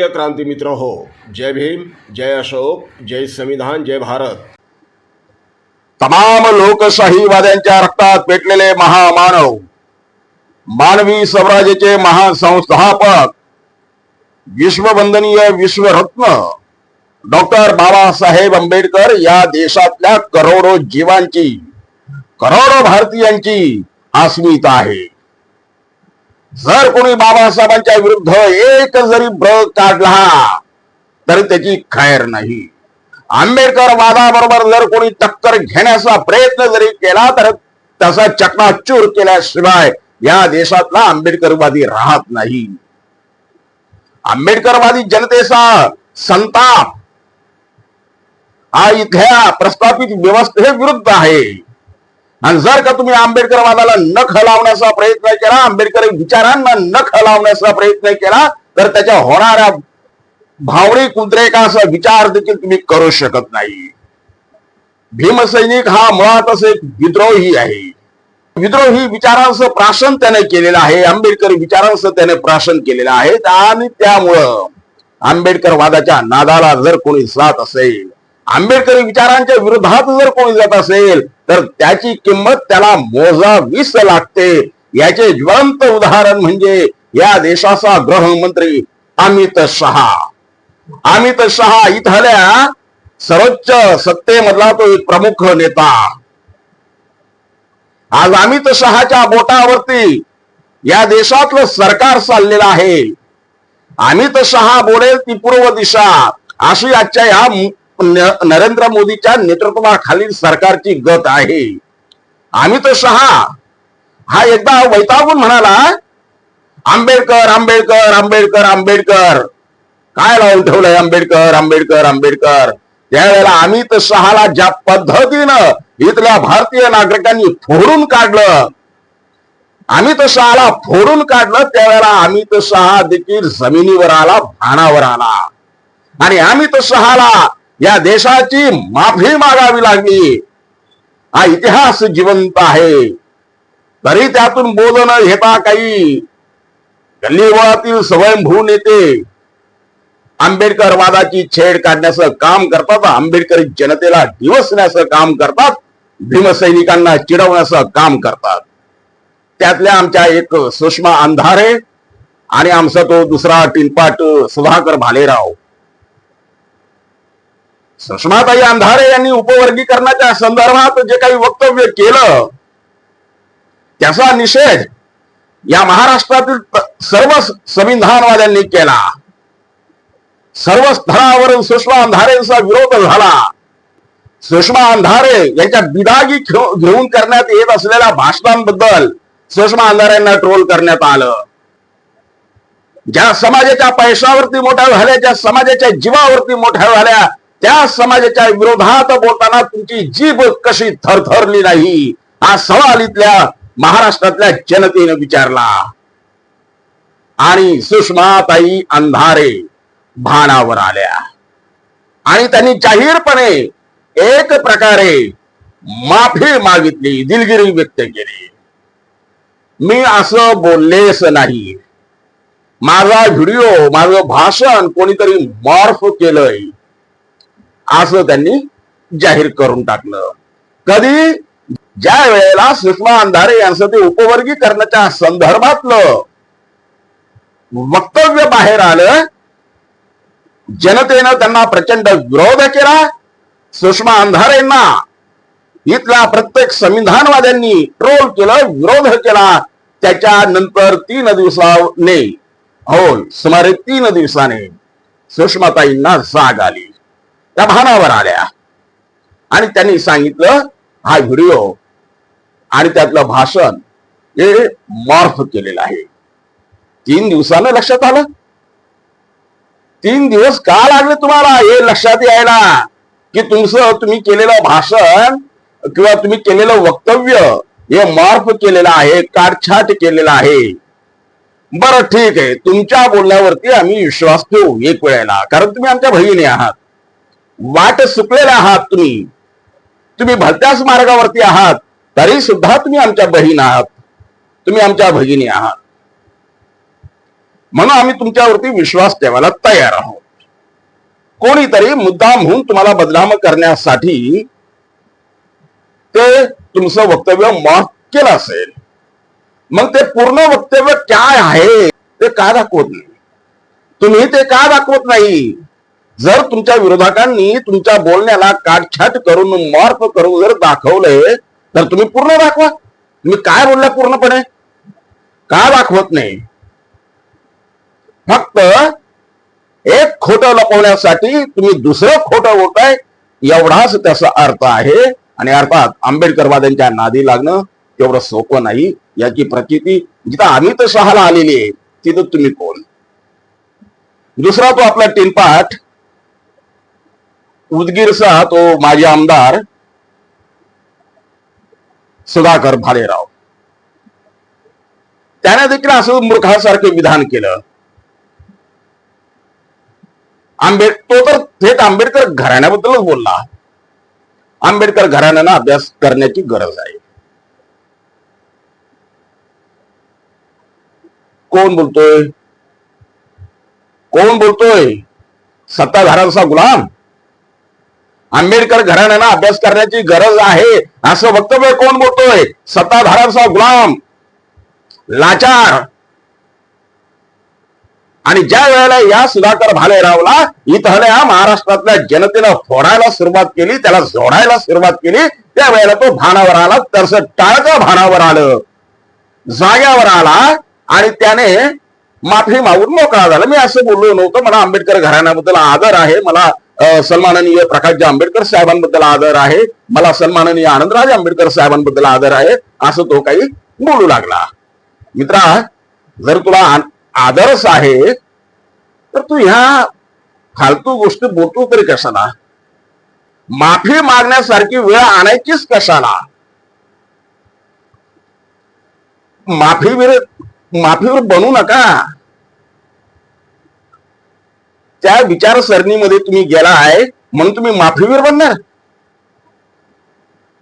प्रिय क्रांती मित्र हो, जय भीम, जय अशोक, जय संविधान, जय भारत। तमाम लोकशाहीवाद्यांच्या रक्तात पेटलेले महामानव, मानवी स्वराज्याचे महान संस्थापक, विश्ववंदनीय विश्वरत्न डॉक्टर बाबासाहेब आंबेडकर या देशातल्या करोडो जीवांची, करोडो भारतीयांची अस्मिता आहे। जर कोणी बाबासाहेबांच्या विरुद्ध एक जरी ब्रग काढला तर त्याची खैर नाही। आंबेडकर वादाबरोबर जर कोणी टक्कर घेण्याचा प्रयत्न जरी केला तर त्याचा चकनाचूर केल्याशिवाय या देशातला आंबेडकरवादी राहत नाही। आंबेडकरवादी जनतेचा संताप हा इथल्या प्रस्थापित व्यवस्थेविरुद्ध आहे। आणि जर का तुम्ही आंबेडकरवादाला नख लावण्याचा प्रयत्न केला, आंबेडकरी विचारांना नख लावण्याचा प्रयत्न केला तर त्याच्या होणाऱ्या भावनिक उद्रेकाचा विचार देखील तुम्ही करू शकत नाही। भीमसैनिक हा मुळातच एक विद्रोही आहे। विद्रोही विचारांचं प्राशन त्याने केलेलं आहे, आंबेडकरी विचारांचं त्याने प्राशन केलेलं आहे। आणि त्यामुळं आंबेडकरवादाच्या नादाला जर कोणी जात असेल, आंबेडकरी विचारांच्या विरोधात जर कोणी जात असेल तर त्याची किंमत त्याला मोजावीच लागते। याचे ज्वलंत उदाहरण म्हणजे या देशाचा गृहमंत्री अमित शहा। अमित शहा इथल्या सर्वोच्च सत्तेमधला तो एक प्रमुख नेता। आज अमित शहाच्या बोटावरती या देशातलं सरकार चाललेलं आहे। अमित शहा बोलेल ती पूर्व दिशा, अशी आजच्या या नरेंद्र मोदीच्या नेतृत्वाखालील सरकारची गत आहे। अमित शहा हा एकदा वैतागून म्हणाला, आंबेडकर आंबेडकर आंबेडकर आंबेडकर, काय लावून ठेवलंय आंबेडकर आंबेडकर आंबेडकर। त्यावेळेला अमित शहाला ज्या पद्धतीनं इथल्या भारतीय नागरिकांनी फोडून काढलं, अमित शहाला फोडून काढलं, त्यावेळेला अमित शहा देखील जमिनीवर आला, भानावर आला। आणि अमित शहाला या देशाची माफी मागावी लागली। हा इतिहास जिवंत आहे। तरी त्यातून बोध न घेता काही गल्लीबोळातील स्वयंभू नेते आंबेडकरवादाची छेड काढण्याचं काम करतात, आंबेडकरी जनतेला डिवचण्याचं काम करतात, भीमसैनिकांना चिडवण्याचं काम करतात। त्यातल्या आमच्या एक सुषमा अंधारे आणि आमचा तो दुसरा टिनपाट सुधाकर भालेराव। सुषमाताई अंधारे यांनी उपवर्गीकरणाच्या संदर्भात जे काही वक्तव्य केलं त्याचा निषेध या महाराष्ट्रातील सर्व संविधानवाद्यांनी केला। सर्व स्तरावरून सुषमा अंधारेंचा विरोध झाला। सुषमा अंधारे यांच्या बिदागी घेऊन करण्यात येत असलेल्या भाषणांबद्दल सुषमा अंधारेंना ट्रोल करण्यात आलं। ज्या समाजाच्या पैशावरती मोठ्या झाल्या, ज्या समाजाच्या जीवावरती मोठ्या झाल्या, त्या समाजाच्या विरोधात बोलताना तुमची जीभ कशी थरथरली नाही, हा सवाल इथल्या महाराष्ट्रातल्या जनतेने विचारला। आणि सुषमाताई अंधारे भानावर आल्या आणि त्यांनी जाहीरपणे एक प्रकारे माफी मागितली, दिलगिरी व्यक्त केली। मी असं बोललेच नाही, माझा व्हिडिओ, माझं भाषण कोणीतरी मॉर्फ केलंय असं त्यांनी जाहीर करून टाकलं। कधी ज्या वेळेला सुषमा अंधारे यांचं ते उपवर्गीकरणाच्या संदर्भातलं वक्तव्य बाहेर आलं, जनतेनं त्यांना प्रचंड विरोध केला। सुषमा अंधारेंना इथल्या प्रत्येक संविधानवाद्यांनी ट्रोल केलं, विरोध केला। त्याच्यानंतर 3 दिवसाने, हो सुमारे 3 दिवसाने सुषमाताईंना जाग आली, त्या भानावर आल्या आणि त्यांनी सांगितलं हा व्हिडिओ आणि त्यातलं भाषण हे मॉर्फ केलेलं आहे। 3 दिवसानं लक्षात आलं। 3 दिवस का लागले तुम्हाला हे लक्षात यायला की तुम्ही केलेलं भाषण किंवा तुम्ही केलेलं वक्तव्य हे मॉर्फ केलेलं आहे, काटछाट केलेलं आहे। बरं ठीक आहे, तुमच्या बोलण्यावरती आम्ही विश्वास ठेवू एक वेळेला, कारण तुम्ही आमच्या भगिनी आहात, वाट चुकलेला आहात, तुम्ही भलत्याच मार्गावरती आहात, तरी सुद्धा तुम्ही आमच्या बहीण आहात, तुम्ही आमच्या भगिनी आहात। म्हणून आम्ही तुमच्यावरती विश्वास ठेवायला तयार आहोत. कोणीतरी मुद्दाम होऊन तुम्हाला बदनाम करण्यासाठी ते तुमचं वक्तव्य मॉक केलं असेल, मग ते पूर्ण वक्तव्य काय आहे ते का दाखवत नाही? तुम्ही ते का दाखवत नाही? जर तुमच्या विरोधकांनी तुमच्या बोलण्याला काटछाट करून मॉर्फ करून जर दाखवलंय तर तुम्ही पूर्ण दाखवा. तुम्ही काय बोलला पूर्णपणे का दाखवत नाही? फक्त एक खोटं लपवण्यासाठी तुम्ही दुसरं खोटं बोलताय एवढाच त्याचा अर्थ आहे. आणि अर्थात आंबेडकरवाद्यांच्या नादी लागणं तेवढं सोपं नाही याची प्रचिती जिथं अमित शहाला आलेली आहे तिथं तुम्ही कोण? दुसरा तो आपला टिनपाट उदगीरचा तो माजी आमदार सुधाकर भालेराव, त्याने देखील असं मूर्खासारखे विधान केलं. तो तर थेट आंबेडकर घराण्याबद्दलच बोलला. आंबेडकर घराण्यानं अभ्यास करण्याची गरज आहे. कोण बोलतोय? कोण बोलतोय? सत्ताधाऱ्यांचा गुलाम? आंबेडकर घराण्यानं अभ्यास करण्याची गरज आहे असं वक्तव्य कोण बोलतोय? सत्ताधाऱ्यांचा गुलाम, लाचार. आणि ज्या वेळेला या सुधाकर भालेरावला इथल्या महाराष्ट्रातल्या जनतेनं फोडायला सुरुवात केली, त्याला जोडायला सुरुवात केली, त्यावेळेला तो भानावर आला, तसं टाळकं भानावर आलं, जाग्यावर आला आणि त्याने माफी मागून मोकळा झाला. मी असं बोललो नव्हतं, मला आंबेडकर घराण्याबद्दल आदर आहे, मला सन्माननीय प्रकाशजी आंबेडकर साहेबांबद्दल आदर आहे, मला सन्माननीय आनंदराज आंबेडकर साहेबांबद्दल आदर आहे, असं तो काही बोलू लागला. मित्रा, जर तुला आदरच आहे तर तू ह्या फालतू गोष्टी बोलतो तरी कशाला? माफी मागण्यासारखी वेळ आणायचीच कशाला? माफीवर बनू नका. त्या विचारसरणीमध्ये तुम्ही गेला आहे म्हणून तुम्ही माफीवीर बनणार?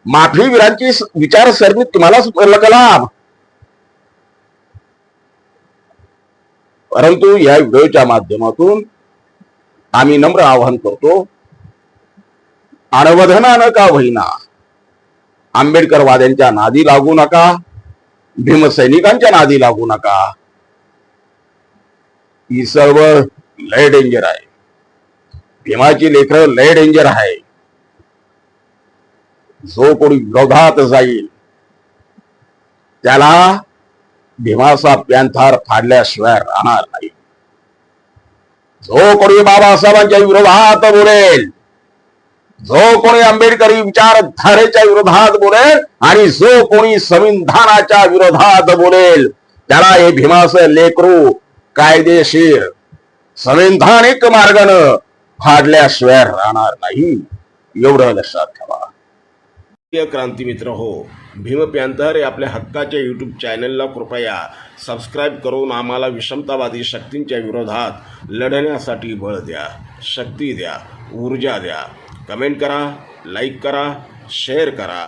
माफीवीरांची विचारसरणी तुम्हालाच लाभ. परंतु या व्हिडिओच्या माध्यमातून आम्ही नम्र आवाहन करतो, अनवधनानं का होईना आंबेडकरवाद्यांच्या नादी लागू नका, भीमसैनिकांच्या नादी लागू नका. ही सर्व लय डेंजर आहे. भीमाची लेकरं लय डेंजर आहे. जो कोणी विरोधात जाईल त्याला भीमाचा पॅन्थर फाडल्याशिवाय राहणार नाही. जो कोणी बाबासाहेबांच्या विरोधात बोलेल, जो कोणी आंबेडकरी विचारधारेच्या विरोधात बोलेल आणि जो कोणी संविधानाच्या विरोधात बोलेल त्याला हे भीमाचं लेकरू कायदेशीर संवैधानिक मार्गानं फाडल्याशिवाय राहणार नाही, एवढं लक्षात ठेवा. क्रांती मित्र हो, भीम पॅन्थर या आपल्या हक्काच्या यूट्यूब चॅनलला कृपया सबस्क्राईब करून आम्हाला विषमतावादी शक्तींच्या विरोधात लढण्यासाठी बळ द्या, शक्ती द्या, ऊर्जा द्या. कमेंट करा, लाईक करा, शेअर करा.